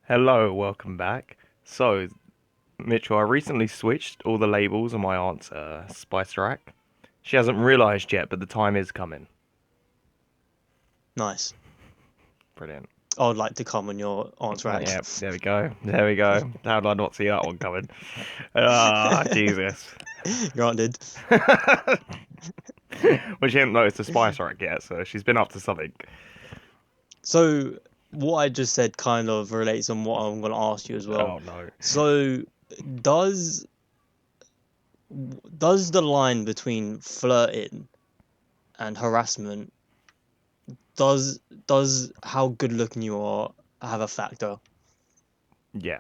Hello, welcome back. So, Mitchell, I recently switched all the labels on my aunt's spice rack. She hasn't realised yet, but the time is coming. Nice. Brilliant. I would like to come on your aunt's rack. Yep, there we go. There we go. How did I not see that one coming? Ah, Jesus. Granted. Well, she hasn't noticed the spice rack yet, so she's been up to something. So what I just said kind of relates on what I'm going to ask you as well. Oh no. So does does the line between flirting and harassment does does how good looking you are have a factor? Yeah.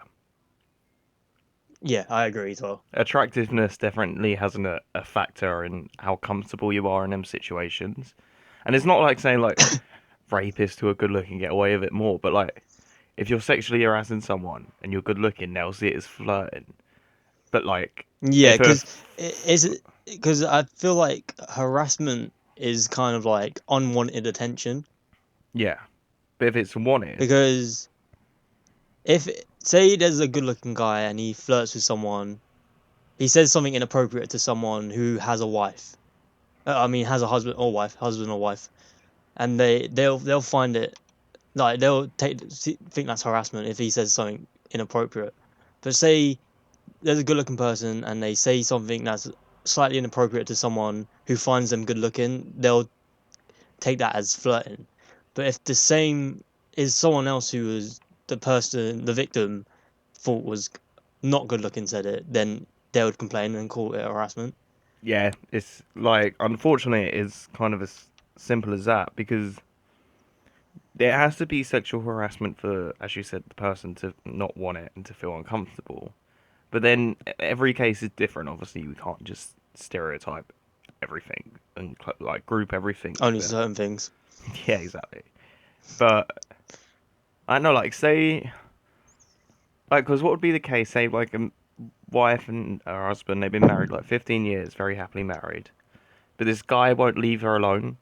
Yeah, I agree as well. Attractiveness definitely has a factor in how comfortable you are in them situations. And it's not like saying like rapists who are good looking get away with it more, but like if you're sexually harassing someone and you're good looking, they'll see it as flirting. But like Yeah, if a because is because I feel like harassment is kind of like unwanted attention yeah, but if it's wanted, because if say there's a good looking guy and he flirts with someone, he says something inappropriate to someone who has a wife. I mean, has a husband or wife, and they'll find it like think that's harassment if he says something inappropriate. But say there's a good looking person and they say something that's slightly inappropriate to someone who finds them good looking, they'll take that as flirting. But if the same is someone else who was the victim thought was not good looking said it, then they would complain and call it harassment. yeah, it's like unfortunately it is kind of as simple as that because there has to be sexual harassment for, as you said, the person to not want it and to feel uncomfortable. But then every case is different. Obviously, we can't just stereotype everything and like group everything. Only But certain things. yeah, exactly. But I don't know, like say, like, because what would be the case? Say, like a wife and her husband, they've been married like 15 years, very happily married. But this guy won't leave her alone.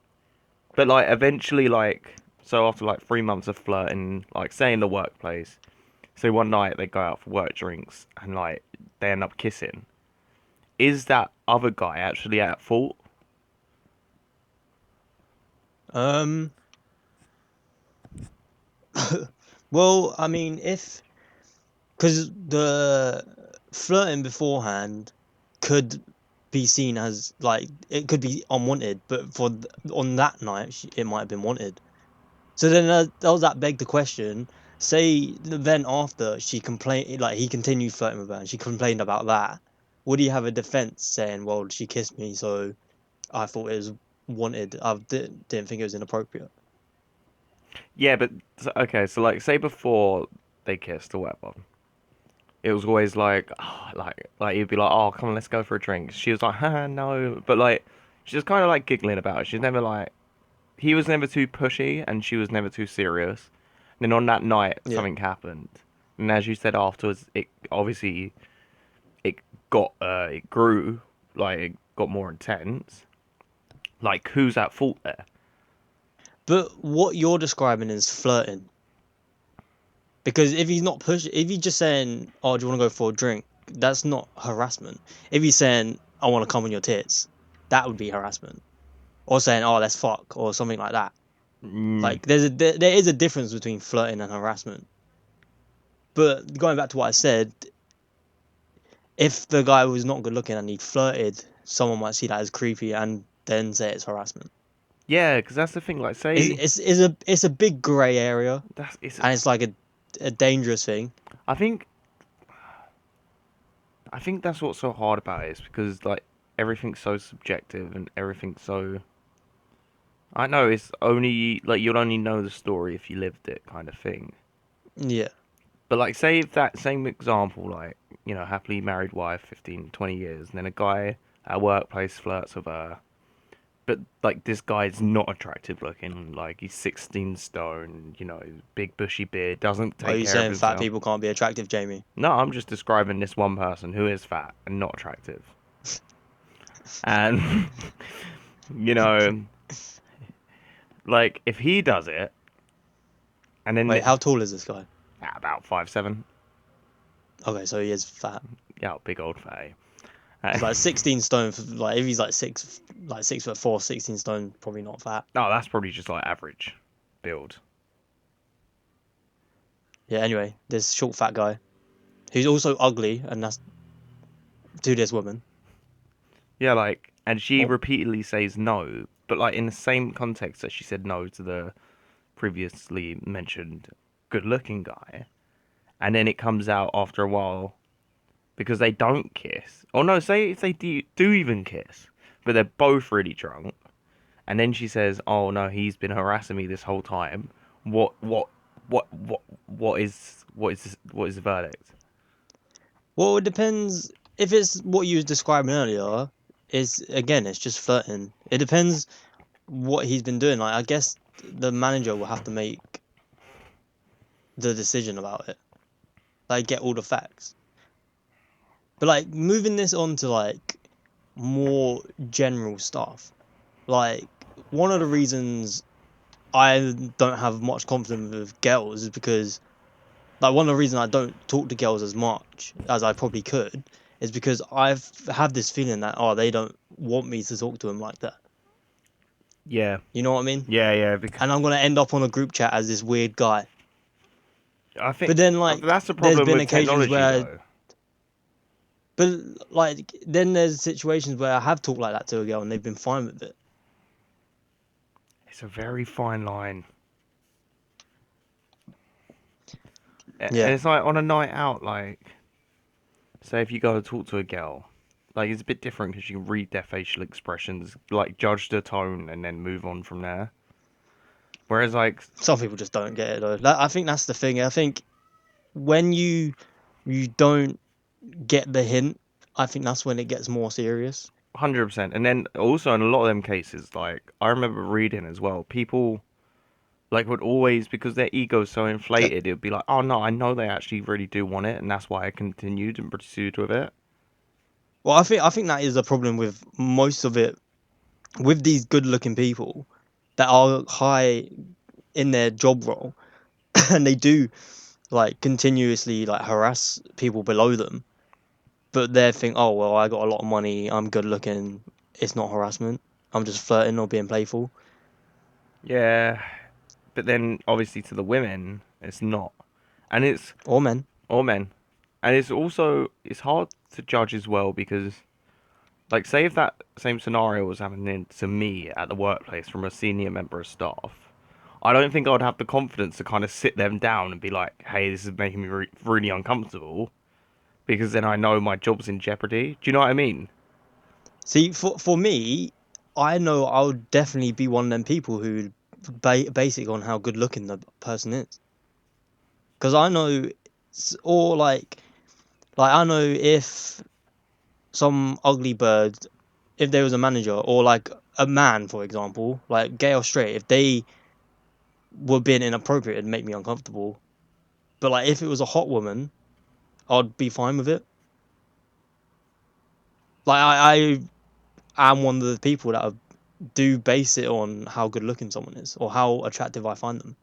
But like eventually, like, so after like 3 months of flirting, like say in the workplace, so one night they go out for work drinks and like they end up kissing. Is that other guy actually at fault? Um, well, I mean, if because the flirting beforehand could be seen as like it could be unwanted, but on that night it might have been wanted. So then does that beg the question? Say then after she complained, like he continued flirting with her, and she complained about that. Would he have a defense saying, "Well, she kissed me, so I thought it was wanted. Didn't think it was inappropriate." Yeah, but okay, so like say before they kissed or whatever, it was always like, like you'd be like, oh, come on, let's go for a drink. She was like, haha, no, but like she was kind of like giggling about it. She's never like he was never too pushy and she was never too serious. And then on that night, Yeah. something happened, and as you said afterwards, it obviously it it grew, like it got more intense. Like who's at fault there? But what you're describing is flirting. Because if he's not push, if he's just saying, "Oh, do you want to go for a drink?" That's not harassment. If he's saying, "I want to come on your tits," that would be harassment. Or saying, "Oh, let's fuck," or something like that. Mm, Like there is a difference between flirting and harassment. But going back to what I said, if the guy was not good looking and he flirted, someone might see that as creepy and then say it's harassment. yeah, because that's the thing. Like, It's say it's a big grey area that's it's. and it's like a dangerous thing. I think I think that's what's so hard about it is because like everything's so subjective and everything's so. I know it's only like you'll only know the story if you lived it, kind of thing. Yeah. But like, say if that same example, like happily married wife, 15, 20 years, and then a guy at a workplace flirts with her, but like this guy's not attractive looking, like he's 16 stone, big bushy beard, doesn't Are take you care of saying fat himself. people can't be attractive, Jamie? No, I'm just describing this one person who is fat and not attractive. And, you know, like if he does it, and Wait, then how tall is this guy? At about 5'7". Okay, so he is fat. Yeah, big old fatty. It's like 16 stone. Like if he's like 6'4", 16 stone, probably not fat. No, that's probably just like average build. Yeah. Anyway, this short fat guy who's also ugly, and that's to this woman. Yeah, like, and she Oh, repeatedly says no, but like in the same context that she said no to the previously mentioned good-looking guy, and then it comes out after a while because they don't kiss. Or no, say if they do even kiss, but they're both really drunk, and then she says, "Oh no, he's been harassing me this whole time." What is the verdict? well, it depends. If it's what you was describing earlier, is again, it's just flirting. It depends what he's been doing. Like, I guess the manager will have to make the decision about it. Like, get all the facts. But like, moving this on to like more general stuff. Like, one of the reasons I don't have much confidence with girls is because like one of the reasons I don't talk to girls as much as I probably could is because I've have this feeling that they don't want me to talk to them like that. Yeah, You know what I mean? yeah. Because And I'm gonna end up on a group chat as this weird guy. I think But then like that's the there's problem been with occasions technology, where though. but like then there's situations where I have talked like that to a girl and they've been fine with it. It's a very fine line. And Yeah. it's like on a night out, like, say if you go to talk to a girl, like it's a bit different because you can read their facial expressions, like judge the tone, and then move on from there. Whereas, like, Some people just don't get it though. I think that's the thing. I think when you don't get the hint, I think that's when it gets more serious. 100%. And then also in a lot of them cases, like, I remember reading as well, people, like, would always, because their ego's so inflated, it would be like, oh no, I know they actually really do want it, and that's why I continued and pursued with it. Well, I think that is a problem with most of it with these good-looking people that are high in their job role and they do like continuously like harass people below them, but they think, oh well, I got a lot of money, I'm good looking, it's not harassment. I'm just flirting or being playful. Yeah, but then obviously to the women, it's not. And it's Or men. or men. And it's hard to judge as well because like say if that same scenario was happening to me at the workplace from a senior member of staff, I don't think I'd have the confidence to kind of sit them down and be like, "Hey, this is making me really uncomfortable," because then I know my job's in jeopardy. Do you know what I mean? See, for me, I know I would definitely be one of them people who basic on how good looking the person is, because I know, or like I know if some ugly bird, if there was a manager or like a man, for example, like gay or straight, if they were being inappropriate, it'd make me uncomfortable. But like if it was a hot woman, I'd be fine with it. Like I am one of the people that do base it on how good looking someone is or how attractive I find them.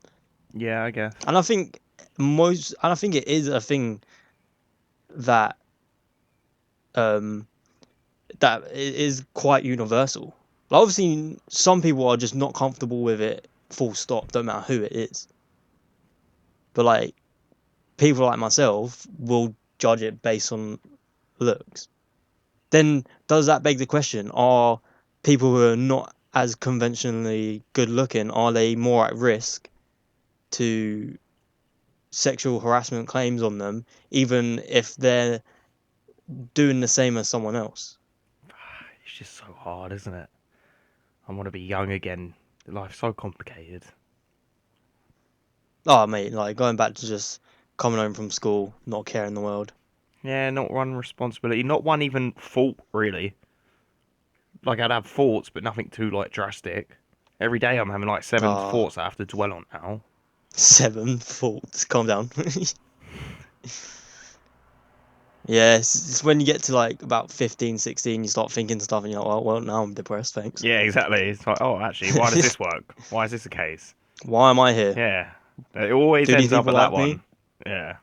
Yeah, I guess. And I think it is a thing that um is quite universal. Like obviously, some people are just not comfortable with it. Full stop. Don't matter who it is. But like people like myself will judge it based on looks. Then does that beg the question: are people who are not as conventionally good looking, are they more at risk to sexual harassment claims on them, even if they're doing the same as someone else? It's just so hard, isn't it? I want to be young again. Life's so complicated. Oh, mate, like going back to just coming home from school, not caring in the world. Yeah, not one responsibility, not one even fault really. Like I'd have thoughts, but nothing too like drastic. Every day I'm having like seven Ah, thoughts I have to dwell on now. seven faults. Calm down. Yeah, it's when you get to like about 15, 16, you start thinking stuff and you're like, well, now I'm depressed, thanks. Yeah, exactly. It's like, oh, actually, why does this work? Why is this the case? Why am I here? Yeah, it always Do these ends up people at that like me? one. Yeah.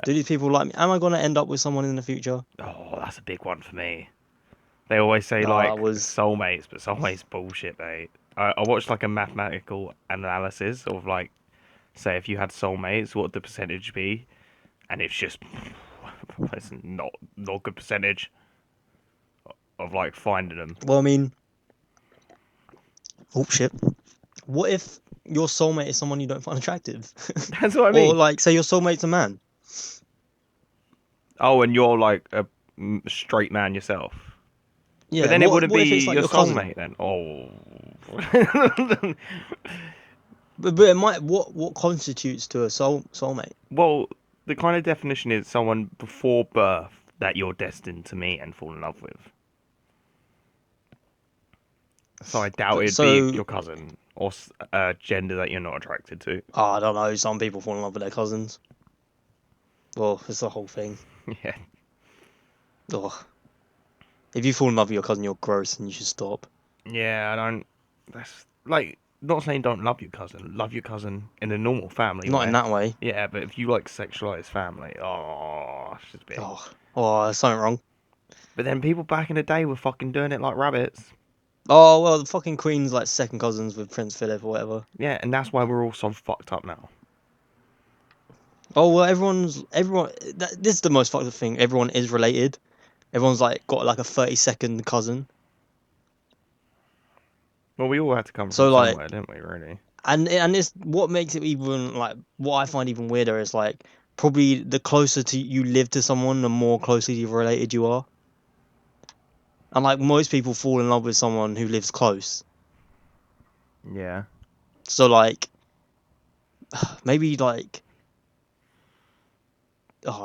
Do these people like me? Am I gonna end up with someone in the future? Oh, that's a big one for me. They always say No, I like was. soulmates, but soulmates bullshit, mate. I watched like a mathematical analysis of like, say if you had soulmates, what would the percentage be? And it's just it's not a good percentage of like finding them. Well, I mean, oh shit. What if your soulmate is someone you don't find attractive, That's what I or mean. like say your soulmate's a man? Oh, and you're like a straight man yourself. But Yeah. then it What wouldn't What if be it's like your your cousin? soulmate then. Oh. But it might. What constitutes to a soulmate? Well, the kind of definition is someone before birth that you're destined to meet and fall in love with. So I doubt But it'd be so your cousin or a gender that you're not attracted to. I don't know. Some people fall in love with their cousins. Well, it's the whole thing. Yeah. Ugh. If you fall in love with your cousin, you're gross and you should stop. Yeah, I don't. That's like not saying don't love your cousin. Love your cousin in a normal family Not in way. that way. Yeah, but if you like sexualize family, it's just big. Oh, oh, there's something wrong. But then people back in the day were fucking doing it like rabbits. Oh well, the fucking Queen's like second cousins with Prince Philip or whatever. Yeah, and that's why we're all so fucked up now. Oh well, everyone. This is the most fucked up thing. Everyone is related. Everyone's like got like a 30-second cousin. Well, we all had to come from So like, somewhere, didn't we? Really? and it's what makes it even like what I find even weirder is like probably the closer to you live to someone, the more closely related you are. And like most people fall in love with someone who lives close. Yeah. So like maybe like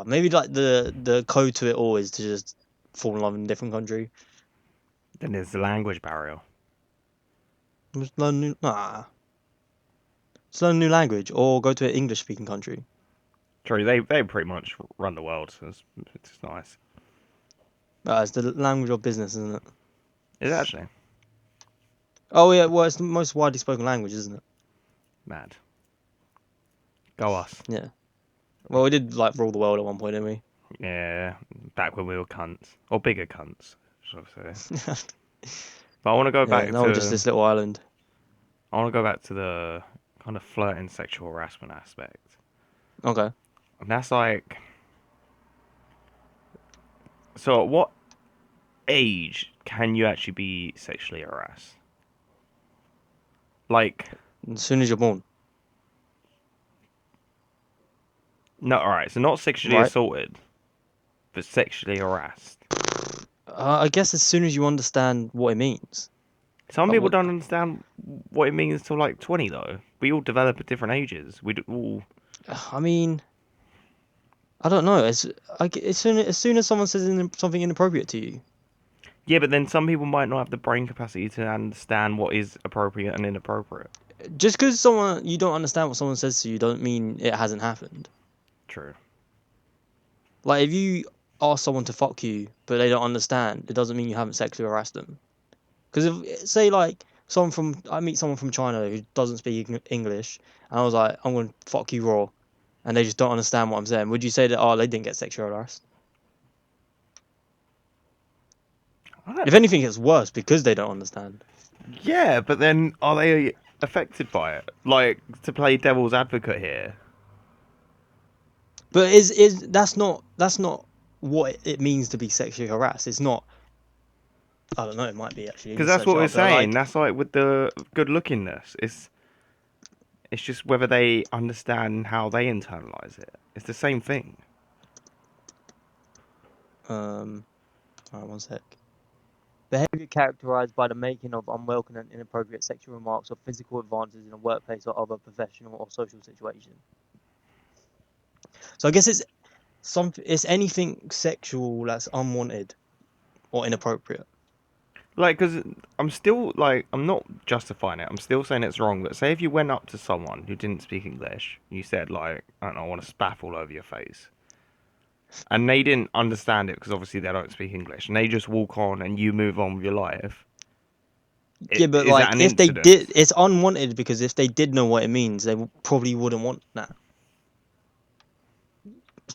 maybe like the code to it all is to just fall in love in a different country. Then there's the language barrier. Just learn a new language or go to an English speaking country. True, they pretty much run the world, so it's nice. It's the language of business, isn't it? It's actually Oh yeah, well it's the most widely spoken language, isn't it? mad. Go us. Yeah. Well, we did like rule the world at one point, didn't Yeah, back when we were cunts or bigger cunts, should I say? we? But I want to go Yeah. back Now we're just to this little island. I want to go back to the kind of flirting, sexual harassment aspect, Okay. and that's like, so at what age can you actually be sexually harassed? Like, As soon as you're born, no, all right, so not sexually right? assaulted, but sexually harassed. I guess as soon as you understand what it means. Some Like people what? don't understand what it means till like 20 though. We all develop at different ages. We all. I mean, I don't know. As soon as someone says something inappropriate to you, Yeah, but then some people might not have the brain capacity to understand what is appropriate and inappropriate. just because someone you don't understand what someone says to you, don't mean it hasn't happened. True. Like if you ask someone to fuck you, but they don't understand, it doesn't mean you haven't sexually harassed them. Because if say like I meet someone from China who doesn't speak English, and I was like, I'm gonna fuck you raw, and they just don't understand what I'm saying. Would you say that they didn't get sexually harassed? I don't, If anything, it's worse because they don't understand. yeah, but then are they affected by it? Like, to play devil's advocate here. But is that's not what it means to be sexually harassed. It's not. I don't know. It might be actually. You Because can that's search what it we're up. But saying. like, That's like with the good lookingness. It's just whether they understand how they internalize it. It's the same thing. um, all right, one sec. Behavior characterized by the making of unwelcome and inappropriate sexual remarks or physical advances in a workplace or other professional or social situation. So I guess it's anything sexual that's unwanted or inappropriate. Like, because I'm still, like, I'm not justifying it. I'm still saying it's wrong. But say if you went up to someone who didn't speak English, you said, like, I don't know, I want to spaff all over your face. And they didn't understand it because obviously they don't speak English. And they just walk on and you move on with your life. Yeah, but Is that like an if they incident? did, it's unwanted because if they did know what it means, they probably wouldn't want that.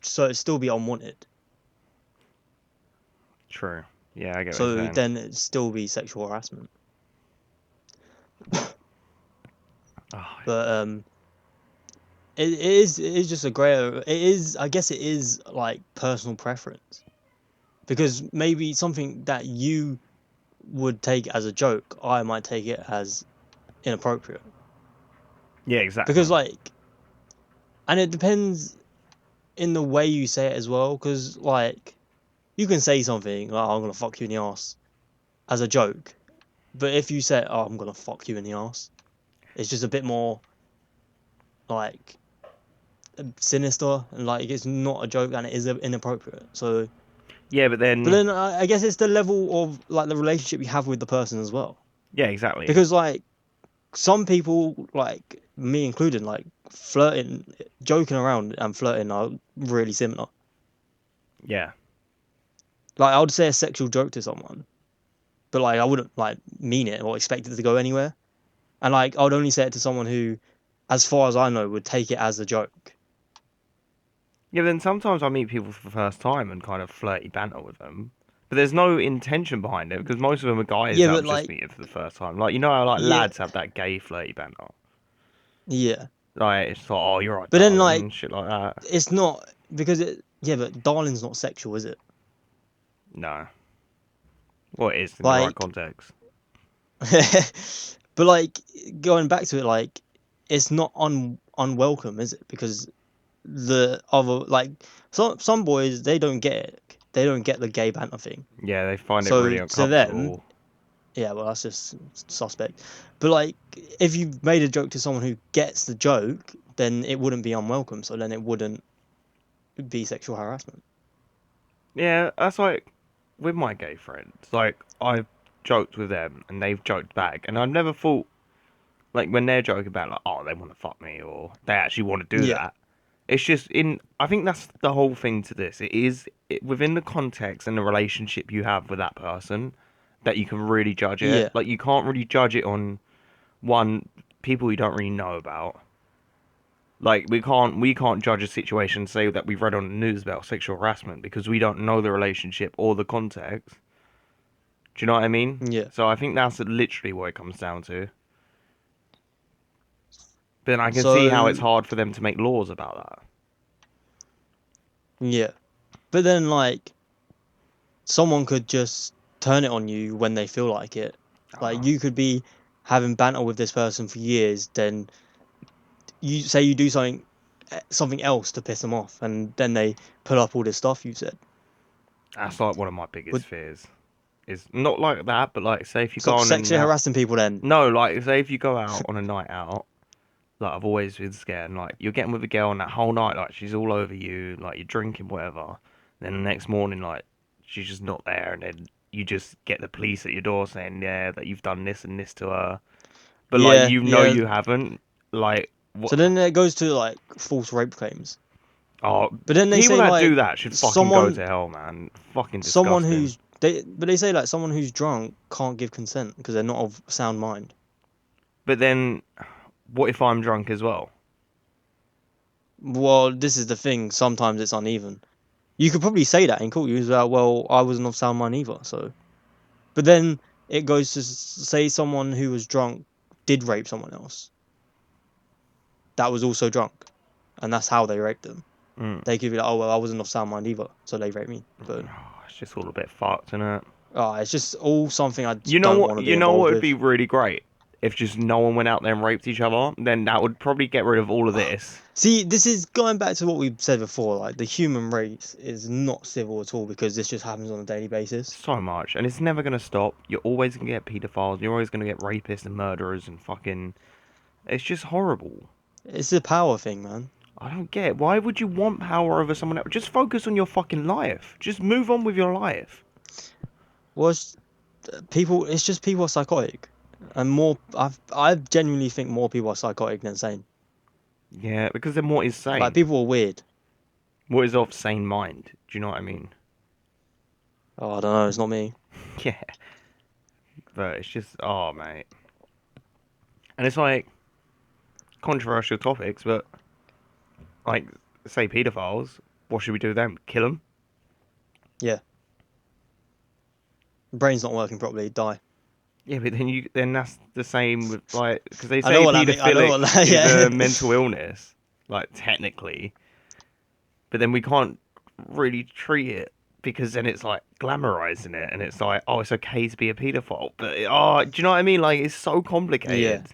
so it'd still be unwanted. True. Yeah, I get what you're So saying. then it'd still be sexual harassment. Oh, But it is just a grey. It is, I guess, it is like personal preference, because maybe something that you would take as a joke, I might take it as inappropriate. yeah, exactly. Because like, and it depends in the way you say it as well. Because like, you can say something like, "I'm gonna fuck you in the ass" as a joke, but if you say, "Oh, I'm gonna fuck you in the ass," it's just a bit more like sinister, and like it's not a joke and it is inappropriate. So, Yeah, but but then then I guess it's the level of like the relationship you have with the person as well. yeah, exactly. Because like some people, like me included, like flirting, joking around and flirting are really similar. Yeah. Like I would say a sexual joke to someone, but like I wouldn't like mean it or expect it to go anywhere. And like I would only say it to someone who, as far as I know, would take it as a joke. Yeah, then sometimes I meet people for the first time and kind of flirty banter with them. But there's no intention behind it because most of them are guys Yeah, that but I've just like meeting for the first time. Like, you know how like yeah, lads have that gay flirty banter? yeah. Like, it's like, oh, you're right, But then like darling, shit like that. it's not because it. Yeah, but darling's not sexual, is it? No. Well, it is in the right Like, context. but like going back to it, like it's not unwelcome, is it? Because the other like some boys they don't get it. They don't get the gay banter thing. Yeah, they find it So really to them, uncomfortable. yeah, well that's just suspect. But like if you made a joke to someone who gets the joke, then it wouldn't be unwelcome. So then it wouldn't be sexual harassment. Yeah, that's like with my gay friends. Like, I've joked with them and they've joked back. And I've never thought, like, when they're joking about, like, oh, they want to fuck me or they actually want to do Yeah, that. It's just in. I think that's the whole thing to this. It is within the context and the relationship you have with that person that you can really judge it. yeah, Like you can't really judge it on one people you don't really know about. Like we can't judge a situation and say that we've read on the news about sexual harassment because we don't know the relationship or the context. Do you know what I mean? yeah. So I think that's literally what it comes down to. But I can see how it's So hard for them to make laws about yeah, but then like someone could just turn it on you when they feel like it. Like that. you could be having banter with this person for years, then you say you do something else to piss them off, and then they pull up all this stuff you said. That's like one of my Would biggest fears. Is not like that, but like say if you go stop on and sexually out. harassing people then. No, like say if you go out on a night out, like I've always been scared. And, like you're getting with a girl and that whole night, like she's all over you, like you're drinking whatever. Then the next morning, like she's just not there, and then you just get the police at your door saying, yeah, that you've done this and this to her, but like Yeah, you know yeah. you haven't. Like what? So then it goes to like false rape claims. Oh, But then they people say that do like that should fucking go someone to hell, man. Fucking someone disgusting. who's they say like someone who's drunk can't give consent because they're not of sound mind. But then, what if I'm drunk as well? Well, this is the thing. Sometimes it's uneven. You could probably say that in court. You was like, well, I wasn't of sound mind either. So, but then it goes to say someone who was drunk did rape someone else that was also drunk, and that's how they raped them. Mm. They could be like, oh well, I wasn't of sound mind either, so they raped me. But Oh, it's just all a bit fucked, isn't it? it's just all something I You just know don't what? want to be You know what involved would be with. really great if just no one went out there and raped each other. Then that would probably get rid of all of this See, this is going back to what we've said before. Like the human race is not civil at all because this just happens on a daily basis. so much, and it's never gonna stop. You're always gonna get paedophiles. You're always gonna get rapists and murderers and fucking. It's just horrible. It's a power thing, man. I don't get it. Why would you want power over someone else? Just focus on your fucking life. Just move on with your life. Was people? It's just people are psychotic, and more. I genuinely think more people are psychotic than sane. Yeah, because then what is Like sane? people are weird. What is of sane mind? Do you know what I mean? Oh, I don't know. It's not me. Yeah, but it's just oh mate, and it's like controversial topics, but like say paedophiles, what should we do with them? Kill them? Yeah, brain's not working properly. Die. Yeah, but then that's the same with like because they I know say what that mean. I know paedophilic what that. is a Yeah. mental illness, like technically, but then we can't really treat it because then it's like glamorizing it and it's like, oh, it's okay to be a paedophile, but oh, do you know what I mean? Like it's so Yeah. complicated.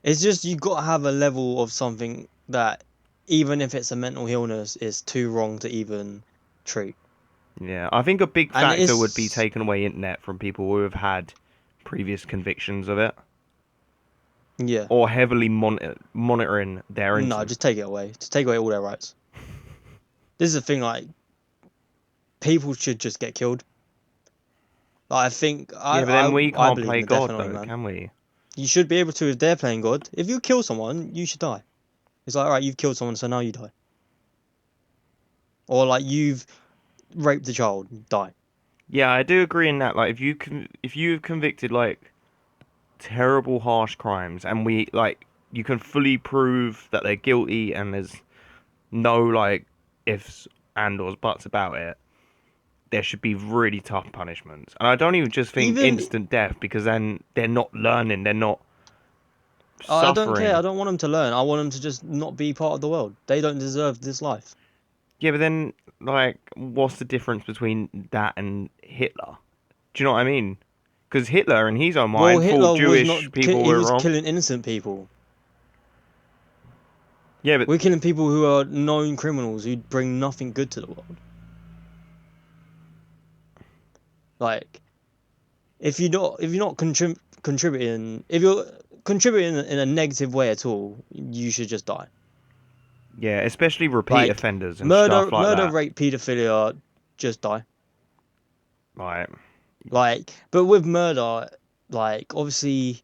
It's just you got to have a level of something that, even if it's a mental illness, is too wrong to even treat. Yeah, I think a big And factor would be it's taking away internet from people who have had previous convictions of it yeah. or heavily monitoring their No, internet. just take it away. Just take away all their rights. This is the thing. Like, people should just get killed. Like, I think Yeah, but then we I can't believe in play the death God penalty, though, man. can we? You should be able to if they're playing God. If you kill someone, you should die. It's like, all right, you've killed someone, so now you die. Or like you've raped a child, die. Yeah, I do agree in that. Like, if you've convicted like terrible, harsh crimes, and we like you can fully prove that they're guilty, and there's no like ifs and or buts about it, there should be really tough punishments. And I don't even just think Even instant death because then they're not learning, they're not I don't care. suffering. I don't want them to learn. I want them to just not be part of the world. They don't deserve this life. Yeah, but then like, what's the difference between that and Hitler? Do you know what I mean? Because Hitler, in his own Well, mind, thought Hitler was not. Jewish people He were was wrong. killing innocent people. Yeah, but We're killing people who are known criminals who bring nothing good to the world. Like, if you're not contributing, if you're contributing in a negative way at all, you should just die. yeah, especially repeat Like, offenders and stuff like that. rape, pedophilia, just die. Like, Like, but with murder, like, obviously,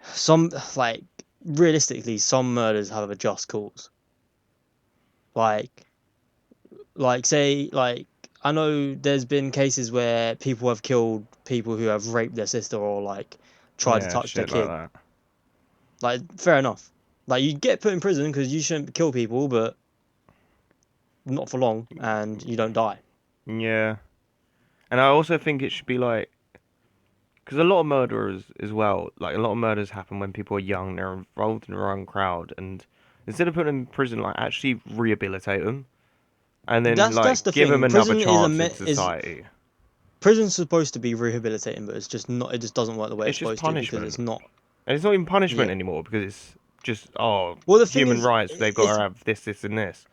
some, like, realistically, some murders have a just cause. Like, say, like, I know there's been cases where people have killed people who have raped their sister or, like, tried to yeah, touch their shit like kid. that. Like, fair enough. Like, you get put in prison because you shouldn't kill people, but not for long, and you don't die. Yeah, and I also think it should be like, because a lot of murderers as well, like a lot of murders happen when people are young, they're involved in the wrong crowd, and instead of putting them in prison, like actually rehabilitate them, and then That's like the give them thing. another Prison is chance in society. prison's supposed to be rehabilitating, but it's just not. It just doesn't work the way it's It's just supposed to because it's punishment, not. and it's not even punishment Yeah. anymore because it's just oh Well, the thing human is, rights. They've got it's to have this, this, and this.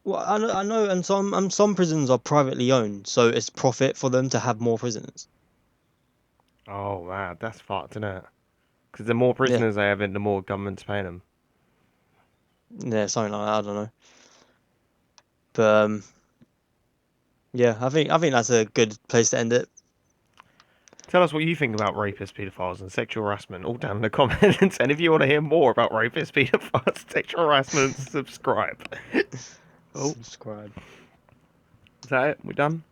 well, I know, and some prisons are privately owned, so it's profit for them to have more prisoners. Oh wow, that's fucked, isn't it? Because the more Yeah, prisoners they have, the more government's paying them. yeah, something like that. I don't know, but yeah, I think that's a good place to end it. Tell us what you think about rapists, paedophiles, and sexual harassment all down in the comments. And if you want to hear more about rapists, paedophiles, sexual harassment, subscribe. Oh, Subscribe. is that it? We done?